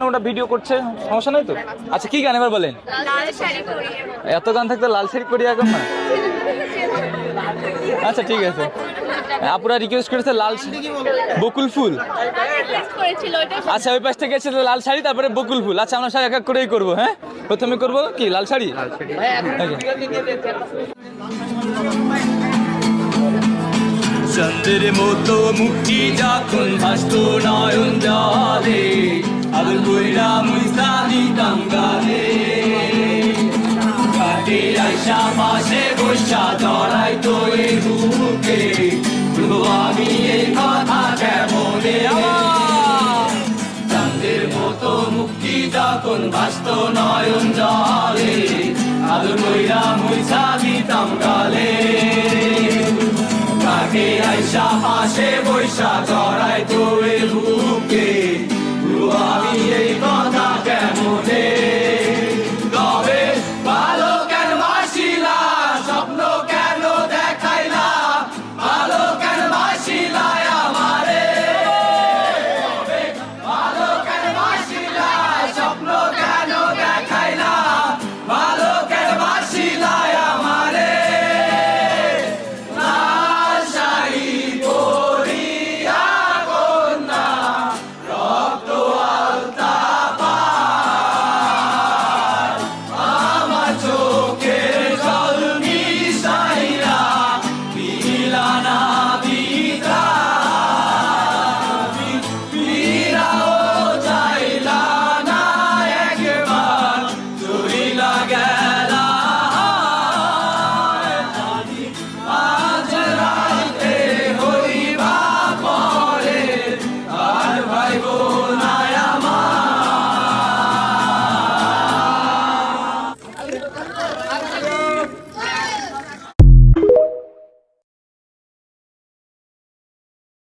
ওটা ভিডিও করছে, সমস্যা নাই তো? আচ্ছা কি গান এবার বলেন? এত গান থাকতে লাল শাড়ি পরিয়ে এখন না? আচ্ছা ঠিক আছে, আপুরা রিকোয়েস্ট করেছে লাল বকুল ফুল। আচ্ছা ওই পাশ থেকে এসে লাল শাড়ি, তারপরে বকুল ফুল। আচ্ছা আমরা শাড়ি এক এক করেই করবো। হ্যাঁ প্রথমে করবো কি লাল শাড়ি। চন্দ্রের মতো মুক্তি যখন ভাসত নয়ন জলে, আবার কইরা মুইসা দিতাম গালে। কাটে আইসা পাশে বসা জড়াই তো এই বুকে, আমি এই কথা কেমনে। চন্দ্রের মতো মুক্তি যখন ভাসত নয়ন জলে, আবার কইরা মুইসা দিতাম গালে। কাকে আইসা পাশে বৈশা জড়াই তো এই বুকে, আমি এই